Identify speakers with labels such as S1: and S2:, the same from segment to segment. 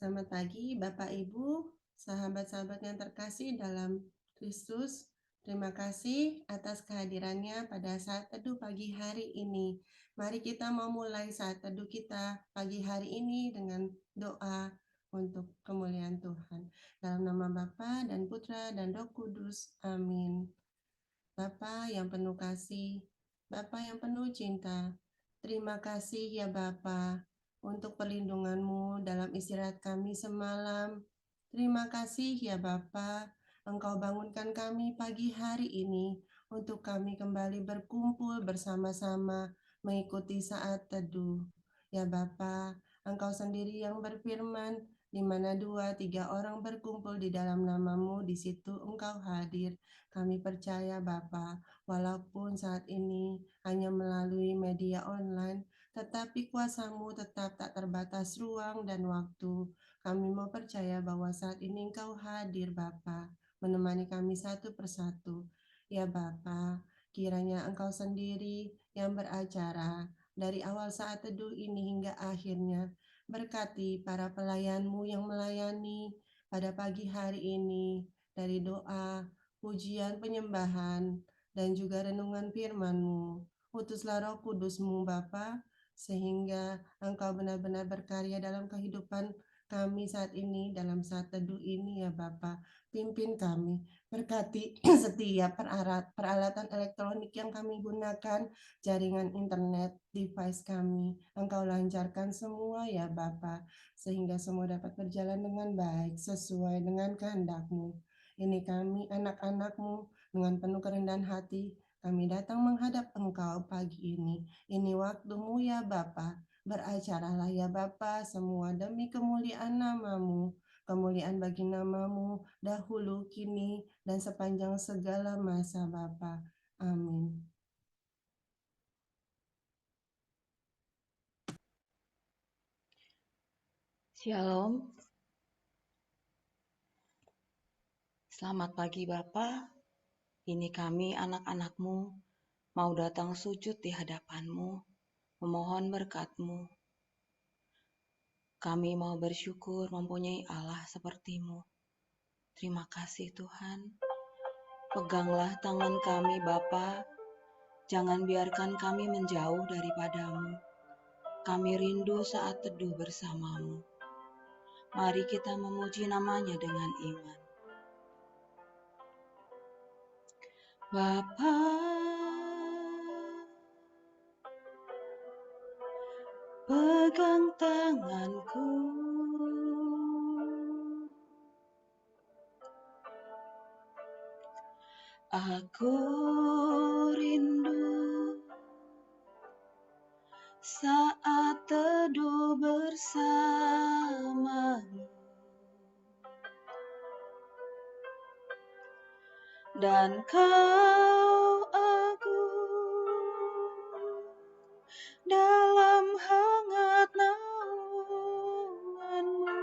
S1: Selamat pagi Bapak Ibu, sahabat-sahabat yang terkasih dalam Kristus. Terima kasih atas kehadirannya pada saat teduh pagi hari ini. Mari kita memulai saat teduh kita pagi hari ini dengan doa untuk kemuliaan Tuhan. Dalam nama Bapa dan Putra dan Roh Kudus. Amin. Bapa yang penuh kasih, Bapa yang penuh cinta, terima kasih ya Bapa untuk perlindungan-Mu dalam istirahat kami semalam. Terima kasih ya Bapa, Engkau bangunkan kami pagi hari ini untuk kami kembali berkumpul bersama-sama mengikuti saat teduh. Ya Bapa, Engkau sendiri yang berfirman, di mana 2-3 orang berkumpul di dalam nama-Mu, di situ Engkau hadir. Kami percaya Bapa, walaupun saat ini hanya melalui media online, tetapi kuasa-Mu tetap tak terbatas ruang dan waktu. Kami mau percaya bahwa saat ini Engkau hadir Bapa, menemani kami satu persatu. Ya Bapa, kiranya Engkau sendiri yang beracara dari awal saat teduh ini hingga akhirnya. Berkati para pelayan-Mu yang melayani pada pagi hari ini dari doa, pujian, penyembahan, dan juga renungan firman-Mu. Utuslah Roh Kudus-Mu Bapa, sehingga Engkau benar-benar berkarya dalam kehidupan kami saat ini, dalam saat teduh ini ya Bapa. Pimpin kami, berkati setiap peralatan elektronik yang kami gunakan, jaringan internet, device kami. Engkau lancarkan semua ya Bapa, sehingga semua dapat berjalan dengan baik, sesuai dengan kehendak-Mu. Ini kami anak-anak-Mu dengan penuh kerendahan hati, kami datang menghadap Engkau pagi ini. Ini waktu-Mu ya Bapa, beracaralah ya Bapa semua demi kemuliaan nama-Mu. Kemuliaan bagi nama-Mu dahulu, kini, dan sepanjang segala masa Bapa. Amin.
S2: Shalom. Selamat pagi Bapak. Ini kami anak-anak-Mu mau datang sujud di hadapan-Mu, memohon berkat-Mu. Kami mau bersyukur mempunyai Allah seperti-Mu. Terima kasih Tuhan. Peganglah tangan kami Bapa, jangan biarkan kami menjauh daripada-Mu. Kami rindu saat teduh bersama-Mu. Mari kita memuji namanya dengan iman. Bapa, pegang tanganku, aku rindu saat teduh bersamamu. Dan kau aku dalam hangat naunganmu,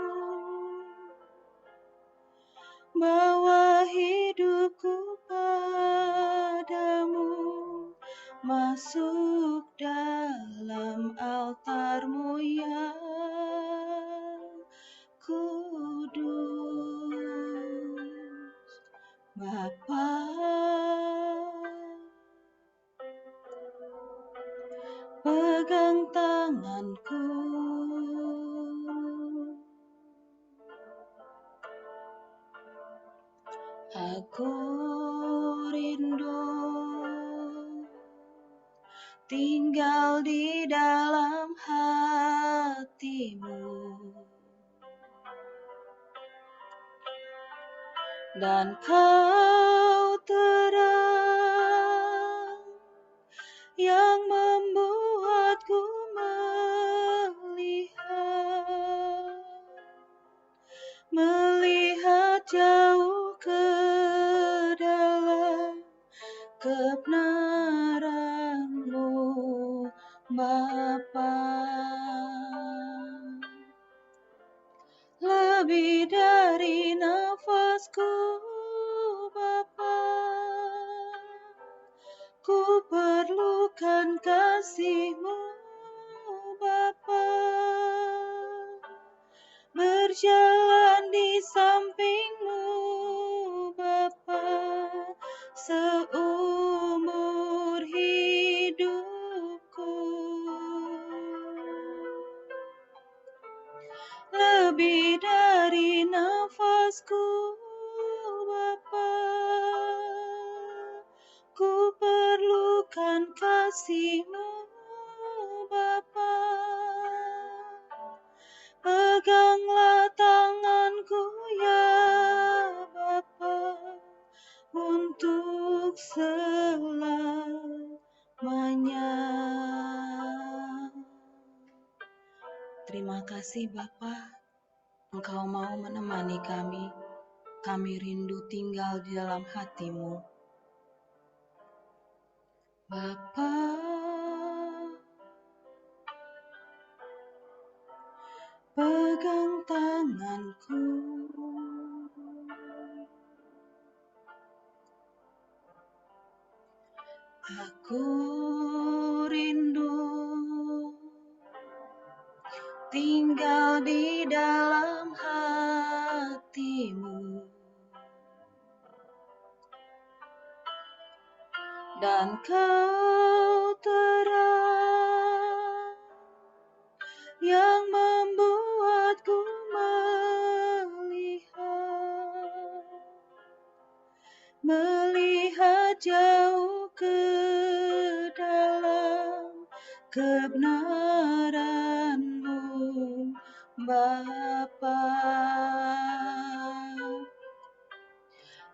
S2: bawa hidupku padamu, masuk dalam altar-Mu yang kudus. Bapa, pegang tanganku, aku rindu tinggal di dalam hati-Mu. Dan kau terang yang membuatku melihat jauh ke dalam kebenaran-Mu Bapa. Lebih dari nafasku Bapa, ku perlukan kasih-Mu Bapa. Berjalan seumur hidupku. Lebih dari nafasku, Bapa, ku perlukan kasih-Mu, Bapa. Peganglah tanganku ya Bapa, untuk selamanya. Terima kasih Bapa, Engkau mau menemani kami. Kami rindu tinggal di dalam hati-Mu. Bapa, pegang tanganku. Aku rindu tinggal di dalam hati-Mu, dan Kau terang yang membuatku melihat jauh ke dalam kebenaran-Mu, Bapa.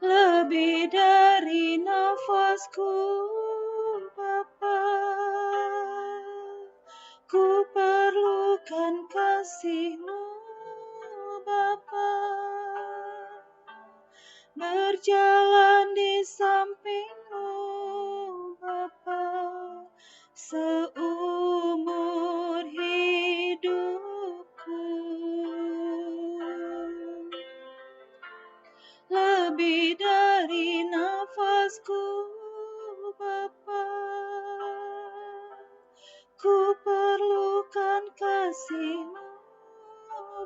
S2: Lebih dari nafasku, Bapa, ku perlukan kasih-Mu, Bapa. Berjalan di samping-Mu, Bapa, seumur hidupku. Lebih dari nafasku, Bapa, ku perlukan kasih-Mu,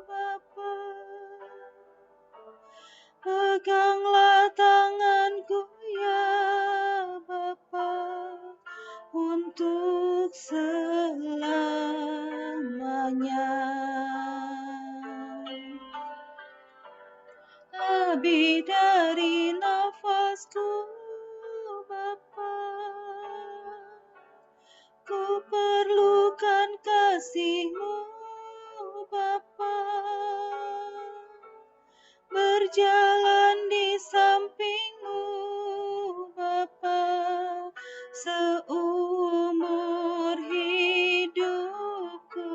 S2: Bapa. Peganglah tanganku ya Bapa, untuk selamanya. Lebih dari nafasku, Bapa, ku perlukan kasih-Mu, Bapa. Berjalan di samping-Mu, Bapa, seumur hidupku.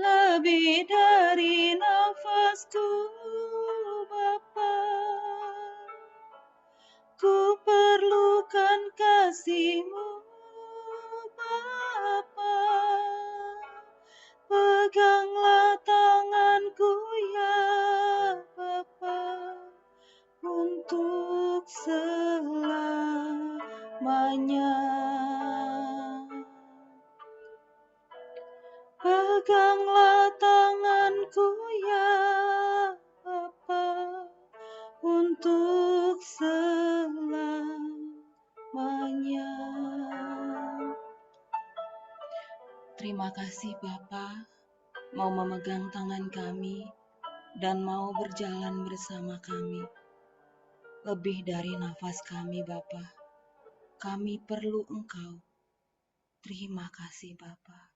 S2: Lebih dari nafasku, Bapa, ku perlukan kasih-Mu, Bapa. Peganglah tanganku ya Bapa, untuk selamanya. Peganglah tanganku ya Bapa, untuk selamanya. Terima kasih Bapa, mau memegang tangan kami dan mau berjalan bersama kami. Lebih dari nafas kami Bapa, kami perlu Engkau. Terima kasih Bapa.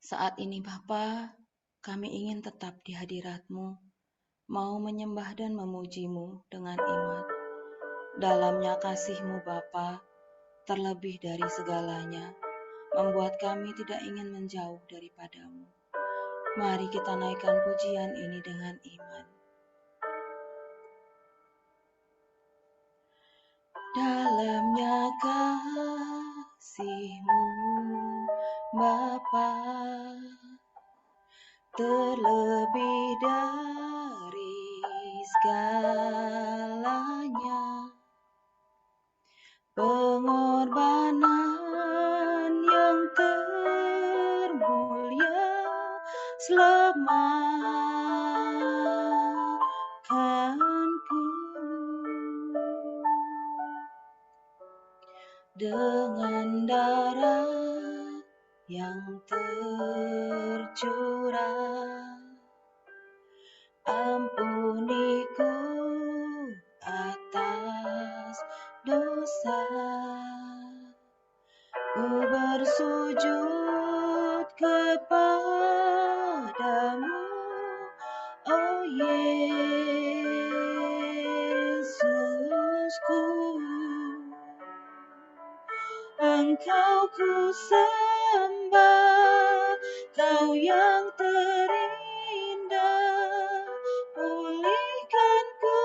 S2: Saat ini Bapa, kami ingin tetap di hadirat-Mu, mau menyembah dan memuji-Mu dengan iman. Dalamnya kasih-Mu Bapa, terlebih dari segalanya, membuat kami tidak ingin menjauh daripada-Mu. Mari kita naikkan pujian ini dengan iman. Dalamnya kasih-Mu Bapa, terlebih dari segalanya, pengorbanan yang termulia selamanya. dengan darah yang tercurah. Ampuniku atas dosa. Ku bersujud kepadamu, oh Yesusku. Engkau ku sembah, Kau yang terindah. Pulihkanku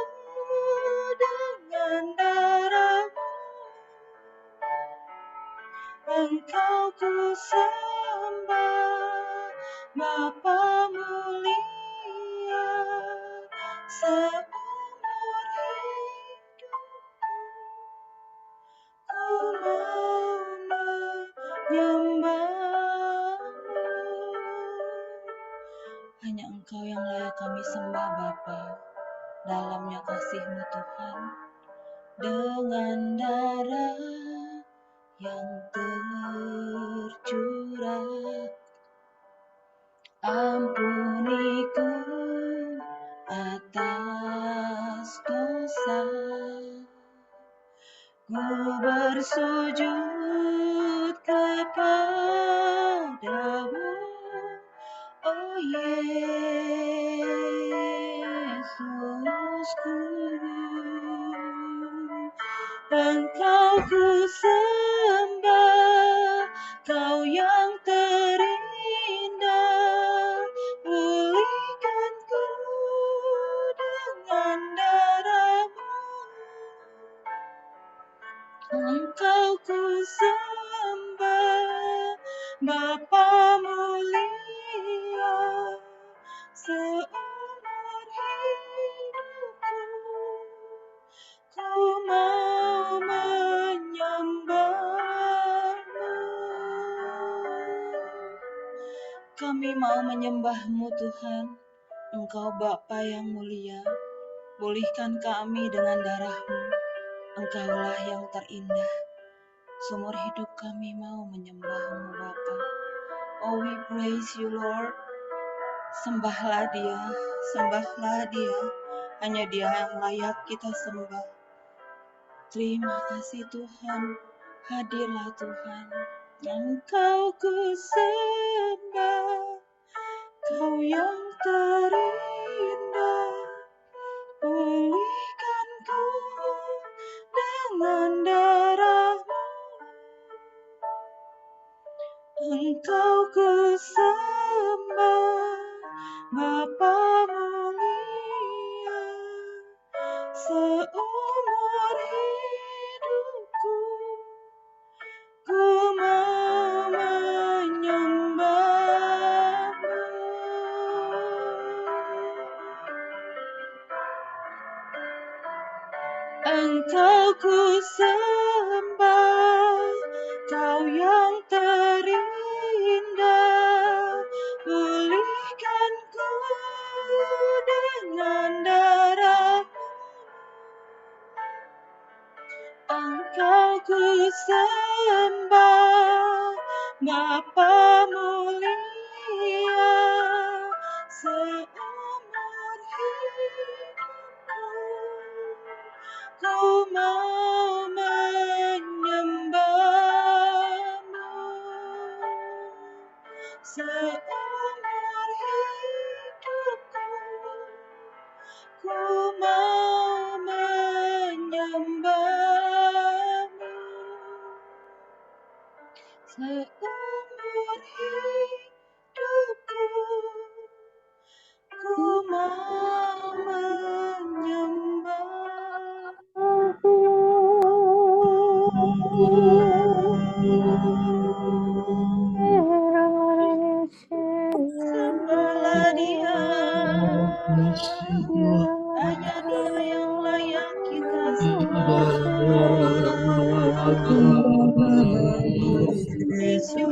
S2: dengan darah-Mu. Engkau ku sembah, Bapa mulia, seumur hidupku ku mau menyembah-Mu. Hanya Engkau yang layak kami sembah, Bapa. Dalamnya kasih-Mu Tuhan, dengan darah yang tercurah. Ampuniku atas dosa. Ku bersujud kepadamu, oh Yesusku. Engkau ku sembah, Kau yang terindah. Pulihkanku dengan darah-Mu. Engkau ku sembah, Bapa mulia, seumur hidupku ku mau menyembah-Mu. Kami mau menyembah-Mu Tuhan. Engkau Bapa yang mulia, pulihkan kami dengan darah-Mu. Engkaulah yang terindah. Seumur hidup kami mau menyembah-Mu Bapa. Oh, we praise you Lord. Sembahlah Dia, sembahlah Dia. Hanya Dia yang layak kita sembah. Terima kasih Tuhan. Hadirlah Tuhan. Engkau ku sembah, Kau yang terindah. Pulihkanku dengan darah-Mu. Engkau ku sembah, Bapa mulia, seumur hidupku ku mau menyembah-Mu. Engkau ku sembah, Kau yang terindah. Pulihkanku dengan darah-Mu. Engkau ku sembah, Bapa mulia, seumur hidupku ku mau menyembah-Mu. Seumur hidupku ku mau menyembah-Mu. Seumur hidupku ku mau sembahlah Dia. Hanya Dia yang layak kita sembah. Praise you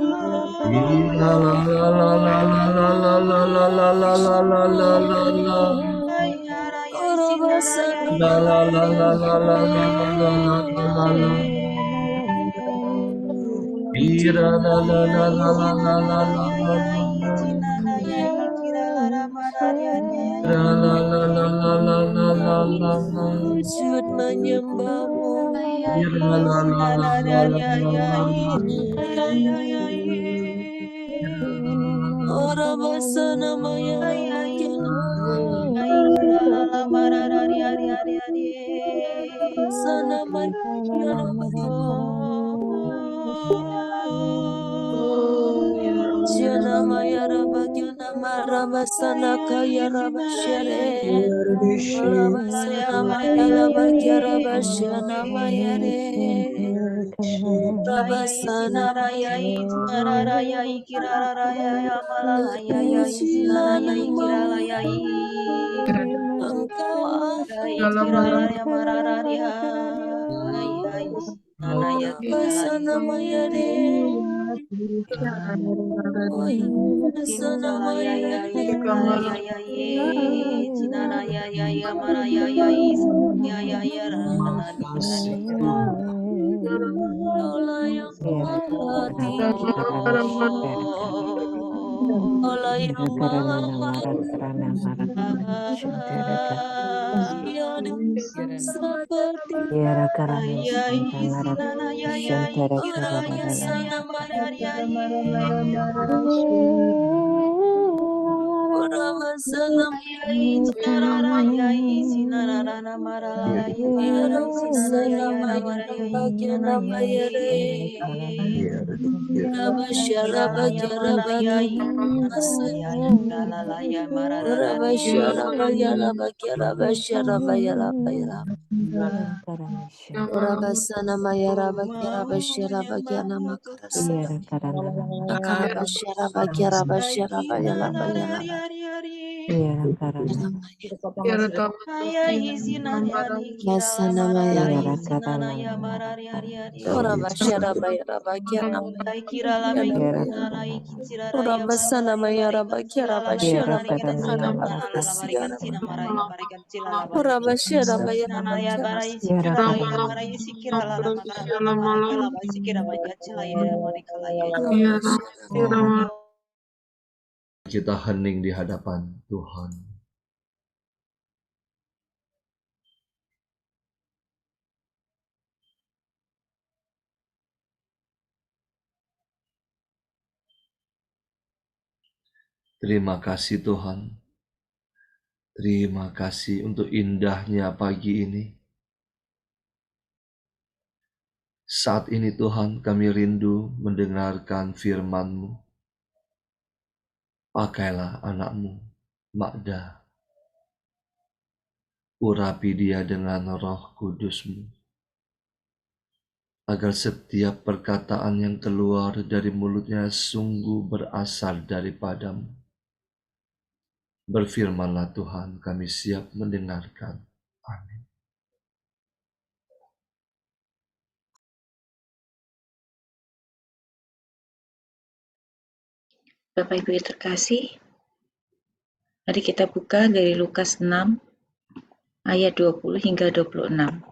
S3: Ira la la la
S2: Yai
S3: la la la la
S2: zinara
S3: la
S2: yai
S3: la la
S2: yai zinana yai kira lara marari yai
S3: la la la la la la la la la la.
S4: Sujud menyembahmu.
S2: yai
S3: Ira la la la
S2: zinara
S3: la la
S2: yai
S3: la la
S2: yai
S3: la.
S2: yai yai
S3: Ira la la la la la.
S4: Ora basana maya
S2: yai yai
S4: rabakiana.
S2: yai kira lara marari yari yari yari
S4: Sana maya kiana Siana maya rabakiana marabasana kaya rabashere. Rabasana maya rabakia rabashana maya re. Rabasana maya engkau Rabasana maya re. Oh sana
S2: Ya
S4: maya
S2: ya
S4: re.
S2: ya ya ya ya ye cinara ya ya ya mara ya ya ya ya ya rana di rani
S4: Ola yang maha tinggi. Ola yang maha tiada seperti
S2: ya isi nana ya ya kira
S4: orang
S2: ya ya ya
S4: sana
S2: mara ya
S4: orang sana
S2: ya cinara ya sinara rana mara la ya
S4: tiada
S2: sinana ya
S4: sana
S2: ya la
S4: maya
S2: mara ya
S4: rabakia
S2: nana ya
S4: namayare rabasya
S2: Kirala ya
S4: rabakia
S2: mana ya
S4: rabakia
S2: inara
S4: namase
S2: ya kirala la ya mararari
S4: rabasya rabaya rabakia rabasya rabaya rabaya rabasana maya rabakia rabasya rabakia namakarasa akarabasya rabakia rabasya rabaya rabaya rabaya
S2: Aya izinari ari kirala
S4: Masana maya
S2: mararari
S4: rabaya
S2: izinana ya marari ari ari
S4: rabasya rabaya rabakia namaya
S2: Ay kirala me kirala ikitsirara ya
S4: Rabasana
S2: marala ya
S4: maya
S2: barikan
S4: rabakia
S2: cilala la ya
S4: rabasya
S2: barikan
S4: rabakia
S2: sinana la la barikan
S4: namakarasa
S2: sina mara ya barikan cilala barikan
S4: Rabasya rabaya
S2: sinana ya
S4: rabakia
S2: barai sikirala ya barai sikirala la makara la mara kala bari sikira maya cila ya marikala ya
S4: rabasya
S3: Kita hening di hadapan Tuhan. Terima kasih Tuhan. Terima kasih untuk indahnya pagi ini. Saat ini Tuhan kami rindu mendengarkan firman-Mu. Pakailah anak-Mu, Magda. Urapi dia dengan roh kudus-Mu. Agar setiap perkataan yang keluar dari mulutnya sungguh berasal daripadamu. Berfirmanlah Tuhan, kami siap mendengarkan. Amin.
S5: Bapak Ibu yang terkasih, mari kita buka dari Lukas 6 ayat 20 hingga 26.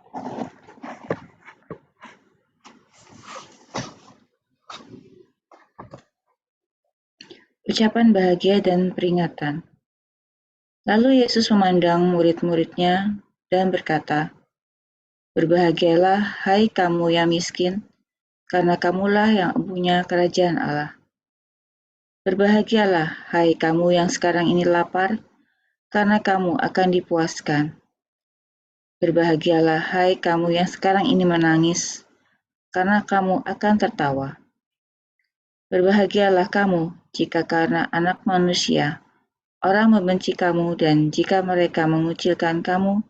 S5: Ucapan bahagia dan peringatan. Lalu Yesus memandang murid-muridnya dan berkata, "Berbahagialah hai kamu yang miskin, karena kamulah yang empunya kerajaan Allah. Berbahagialah hai kamu yang sekarang ini lapar, karena kamu akan dipuaskan. Berbahagialah hai kamu yang sekarang ini menangis, karena kamu akan tertawa. Berbahagialah kamu jika karena Anak Manusia orang membenci kamu dan jika mereka mengucilkan kamu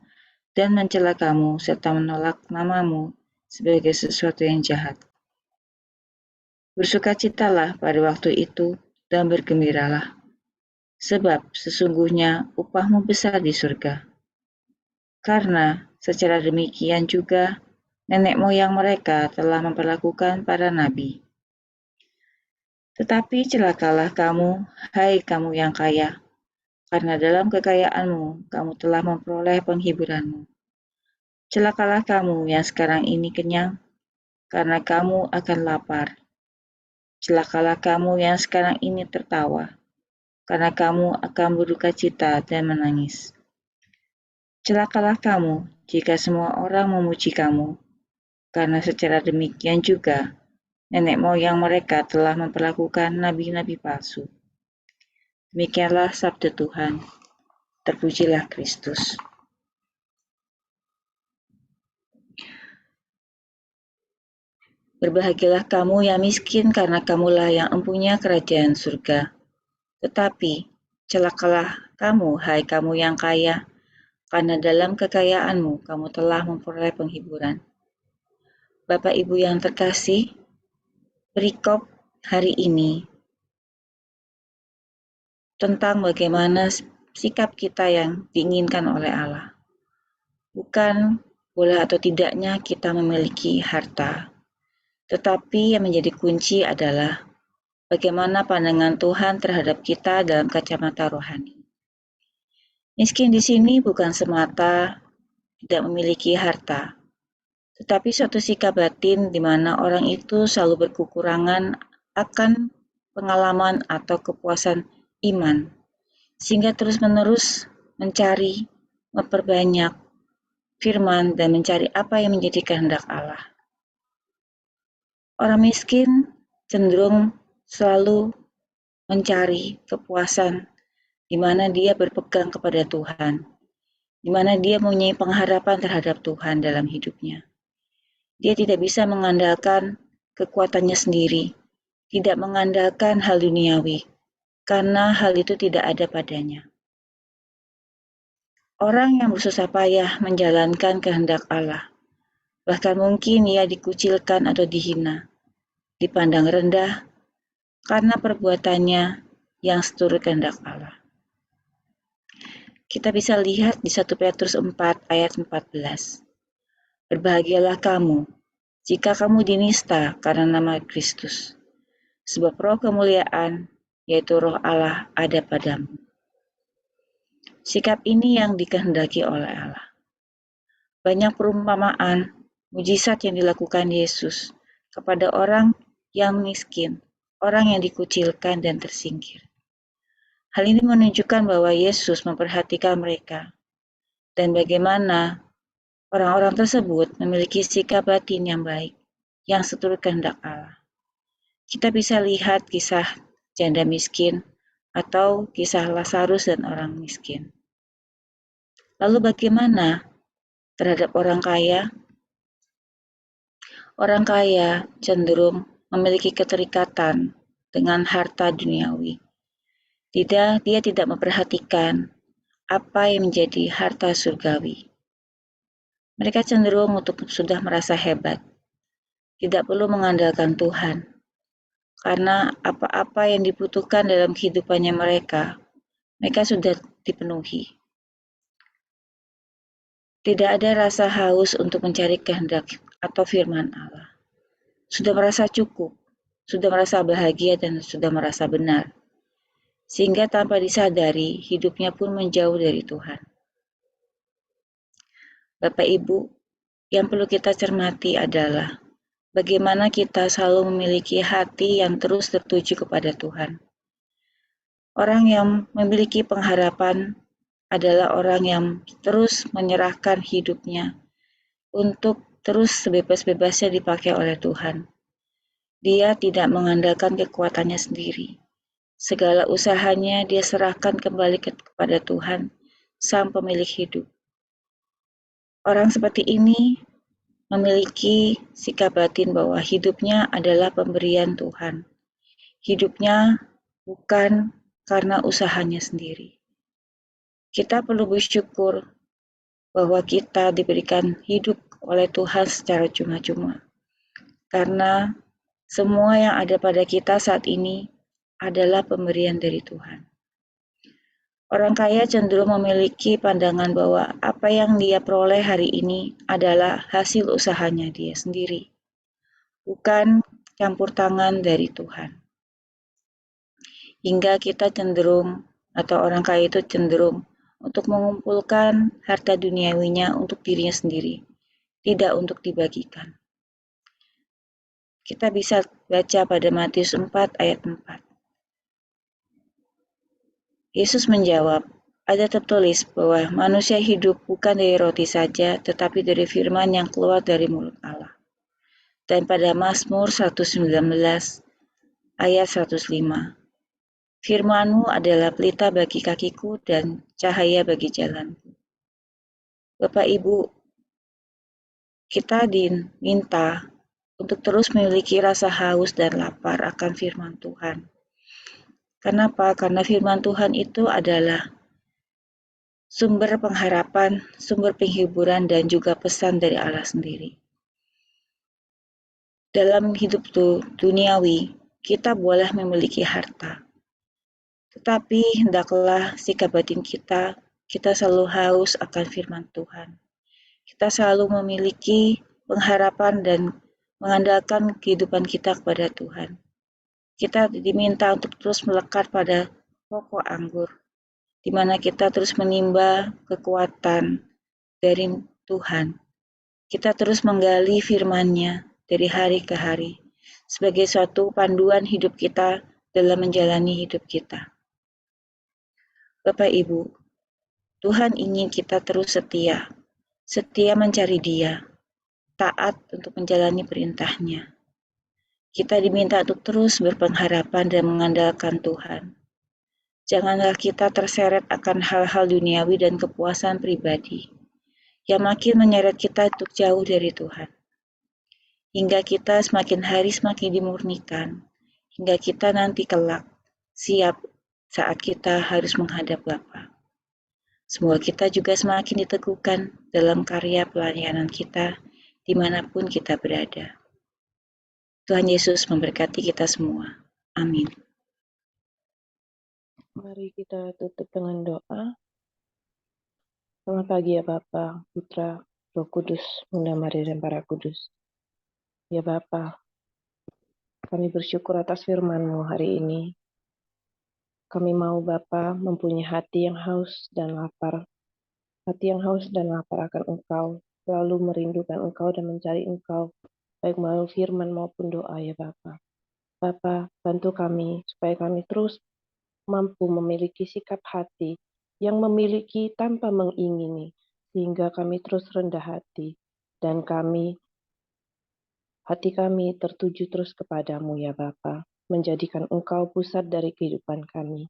S5: dan mencela kamu serta menolak namamu sebagai sesuatu yang jahat. Bersukacitalah pada waktu itu dan bergembiralah, sebab sesungguhnya upahmu besar di surga. Karena secara demikian juga nenek moyang mereka telah memperlakukan para nabi. Tetapi celakalah kamu, hai kamu yang kaya, karena dalam kekayaanmu kamu telah memperoleh penghiburanmu. Celakalah kamu yang sekarang ini kenyang, karena kamu akan lapar. Celakalah kamu yang sekarang ini tertawa, karena kamu akan berduka cita dan menangis. Celakalah kamu jika semua orang memuji kamu, karena secara demikian juga nenek moyang mereka telah memperlakukan nabi-nabi palsu. Demikianlah sabda Tuhan. Terpujilah Kristus. Berbahagialah kamu yang miskin, karena kamulah yang empunya kerajaan surga. Tetapi celakalah kamu, hai kamu yang kaya, karena dalam kekayaanmu kamu telah memperoleh penghiburan. Bapak Ibu yang terkasih, perikop hari ini tentang bagaimana sikap kita yang diinginkan oleh Allah. Bukan boleh atau tidaknya kita memiliki harta, tetapi yang menjadi kunci adalah bagaimana pandangan Tuhan terhadap kita dalam kacamata rohani. Miskin di sini bukan semata tidak memiliki harta, tetapi suatu sikap batin di mana orang itu selalu berkekurangan akan pengalaman atau kepuasan iman, sehingga terus-menerus mencari, memperbanyak firman dan mencari apa yang menjadi kehendak Allah. Orang miskin cenderung selalu mencari kepuasan di mana dia berpegang kepada Tuhan, di mana dia mempunyai pengharapan terhadap Tuhan dalam hidupnya. Dia tidak bisa mengandalkan kekuatannya sendiri, tidak mengandalkan hal duniawi, karena hal itu tidak ada padanya. Orang yang bersusah payah menjalankan kehendak Allah, bahkan mungkin ia dikucilkan atau dihina, dipandang rendah karena perbuatannya yang seturut kehendak Allah. Kita bisa lihat di 1 Petrus 4 ayat 14. Berbahagialah kamu jika kamu dinista karena nama Kristus, sebab roh kemuliaan, yaitu roh Allah, ada padamu. Sikap ini yang dikehendaki oleh Allah. Banyak perumpamaan, mujizat yang dilakukan Yesus kepada orang yang miskin, orang yang dikucilkan dan tersingkir. Hal ini menunjukkan bahwa Yesus memperhatikan mereka dan bagaimana orang-orang tersebut memiliki sikap batin yang baik, yang seturut kehendak Allah. Kita bisa lihat kisah janda miskin atau kisah Lazarus dan orang miskin. Lalu bagaimana terhadap orang kaya? Orang kaya cenderung memiliki keterikatan dengan harta duniawi. Dia tidak memperhatikan apa yang menjadi harta surgawi. Mereka cenderung untuk sudah merasa hebat, tidak perlu mengandalkan Tuhan, karena apa-apa yang dibutuhkan dalam kehidupannya mereka sudah dipenuhi. Tidak ada rasa haus untuk mencari kehendak atau firman Allah. Sudah merasa cukup, sudah merasa bahagia dan sudah merasa benar. Sehingga tanpa disadari, hidupnya pun menjauh dari Tuhan. Bapak Ibu, yang perlu kita cermati adalah bagaimana kita selalu memiliki hati yang terus tertuju kepada Tuhan. Orang yang memiliki pengharapan adalah orang yang terus menyerahkan hidupnya untuk terus sebebas-bebasnya dipakai oleh Tuhan. Dia tidak mengandalkan kekuatannya sendiri. Segala usahanya dia serahkan kembali kepada Tuhan, Sang Pemilik hidup. Orang seperti ini memiliki sikap batin bahwa hidupnya adalah pemberian Tuhan. Hidupnya bukan karena usahanya sendiri. Kita perlu bersyukur bahwa kita diberikan hidup oleh Tuhan secara cuma-cuma. Karena semua yang ada pada kita saat ini adalah pemberian dari Tuhan. Orang kaya cenderung memiliki pandangan bahwa apa yang dia peroleh hari ini adalah hasil usahanya dia sendiri, bukan campur tangan dari Tuhan. Hingga kita cenderung, atau orang kaya itu cenderung untuk mengumpulkan harta duniawinya untuk dirinya sendiri, tidak untuk dibagikan. Kita bisa baca pada Matius 4 ayat 4. Yesus menjawab, ada tertulis bahwa manusia hidup bukan dari roti saja, tetapi dari firman yang keluar dari mulut Allah. Dan pada Mazmur 119 ayat 105, firman-Mu adalah pelita bagi kakiku dan cahaya bagi jalanku. Bapak Ibu, kita diminta untuk terus memiliki rasa haus dan lapar akan firman Tuhan. Kenapa? Karena firman Tuhan itu adalah sumber pengharapan, sumber penghiburan, dan juga pesan dari Allah sendiri. Dalam hidup duniawi, kita boleh memiliki harta. Tetapi hendaklah sikap batin kita selalu haus akan firman Tuhan. Kita selalu memiliki pengharapan dan mengandalkan kehidupan kita kepada Tuhan. Kita diminta untuk terus melekat pada pokok anggur, di mana kita terus menimba kekuatan dari Tuhan. Kita terus menggali firman-Nya dari hari ke hari sebagai suatu panduan hidup kita dalam menjalani hidup kita. Bapak Ibu, Tuhan ingin kita terus setia mencari Dia, taat untuk menjalani perintah-Nya. Kita diminta untuk terus berpengharapan dan mengandalkan Tuhan. Janganlah kita terseret akan hal-hal duniawi dan kepuasan pribadi yang makin menyeret kita untuk jauh dari Tuhan. Hingga kita semakin hari semakin dimurnikan, hingga kita nanti kelak siap saat kita harus menghadap Bapa. Semoga kita juga semakin diteguhkan dalam karya pelayanan kita dimanapun kita berada. Tuhan Yesus memberkati kita semua. Amin.
S6: Mari kita tutup dengan doa. Selamat pagi ya Bapa, Putra, Roh Kudus, Bunda Maria dan para kudus. Ya Bapa, kami bersyukur atas firman-Mu hari ini. Kami mau Bapa mempunyai hati yang haus dan lapar. Hati yang haus dan lapar akan Engkau, selalu merindukan Engkau dan mencari Engkau, baik melalui firman maupun doa ya Bapa. Bapa, bantu kami supaya kami terus mampu memiliki sikap hati yang memiliki tanpa mengingini, sehingga kami terus rendah hati, dan hati kami tertuju terus kepadamu ya Bapa, menjadikan Engkau pusat dari kehidupan kami.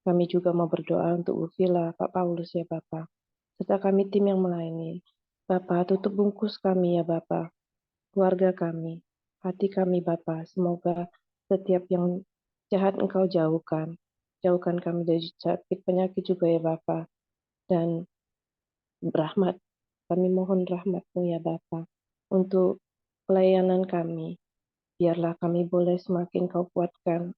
S6: Kami juga mau berdoa untuk Ufila, Pak Paulus ya Bapa, serta kami tim yang melayani. Bapa, tutup bungkus kami ya Bapa, keluarga kami, hati kami Bapa, semoga setiap yang jahat Engkau jauhkan. Jauhkan kami dari sakit penyakit juga ya Bapa. Dan rahmat, kami mohon rahmat-Mu ya Bapa untuk pelayanan kami. Biarlah kami boleh semakin Kau kuatkan,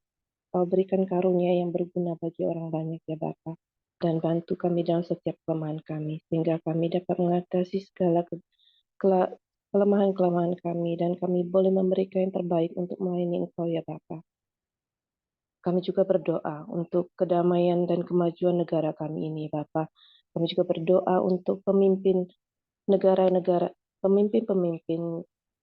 S6: Kau berikan karunia yang berguna bagi orang banyak ya Bapa. Dan bantu kami dalam setiap kelemahan kami, sehingga kami dapat mengatasi segala kelemahan-kelemahan kami, dan kami boleh memberikan yang terbaik untuk melayani Engkau ya Bapa. Kami juga berdoa untuk kedamaian dan kemajuan negara kami ini, Bapa. Kami juga berdoa untuk pemimpin pemimpin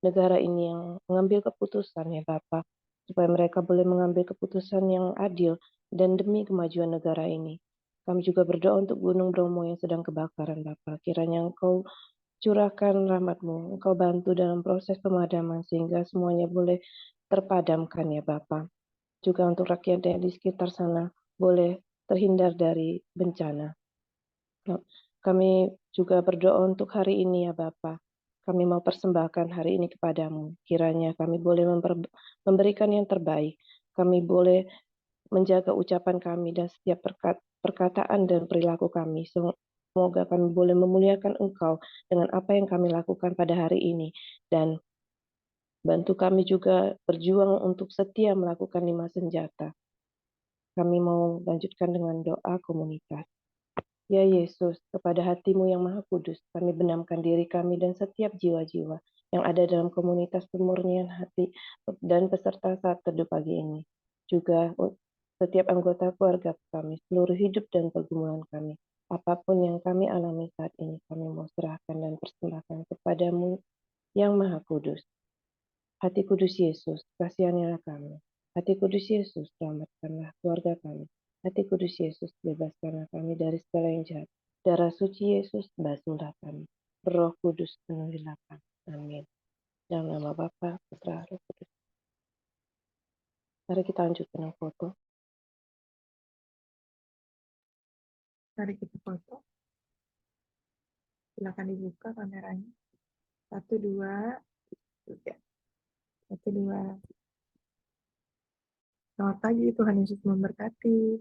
S6: negara ini yang mengambil keputusan ya Bapa, supaya mereka boleh mengambil keputusan yang adil dan demi kemajuan negara ini. Kami juga berdoa untuk Gunung Bromo yang sedang kebakaran, Bapa. Kiranya Engkau curahkan rahmat-Mu, Engkau bantu dalam proses pemadaman sehingga semuanya boleh terpadamkan ya Bapa. Juga untuk rakyat yang di sekitar sana boleh terhindar dari bencana. Kami juga berdoa untuk hari ini ya Bapa. Kami mau persembahkan hari ini kepadamu. Kiranya kami boleh memberikan yang terbaik. Kami boleh menjaga ucapan kami dan setiap perkataan dan perilaku kami. Semoga kami boleh memuliakan Engkau dengan apa yang kami lakukan pada hari ini. Dan bantu kami juga berjuang untuk setia melakukan 5 senjata. Kami mau lanjutkan dengan doa komunitas. Ya Yesus, kepada hati-Mu yang Maha Kudus, kami benamkan diri kami dan setiap jiwa-jiwa yang ada dalam komunitas pemurnian hati dan peserta saat teduh pagi ini. Juga setiap anggota keluarga kami, seluruh hidup dan pergumulan kami. Apapun yang kami alami saat ini, kami mau serahkan dan persembahkan kepada-Mu yang Maha Kudus. Hati Kudus Yesus, kasihanilah kami. Hati Kudus Yesus, selamatkanlah keluarga kami. Hati Kudus Yesus, bebaskanlah kami dari segala yang jahat. Darah suci Yesus, basuhlah kami. Roh Kudus, penuhilah kami. Amin. Dalam nama Bapa, Putra, Roh Kudus. Mari kita lanjutkan yang foto.
S7: Mari kita foto. Silakan dibuka kameranya. 1, 2, 3. 1, 2. Selamat pagi, Tuhan Yesus memberkati.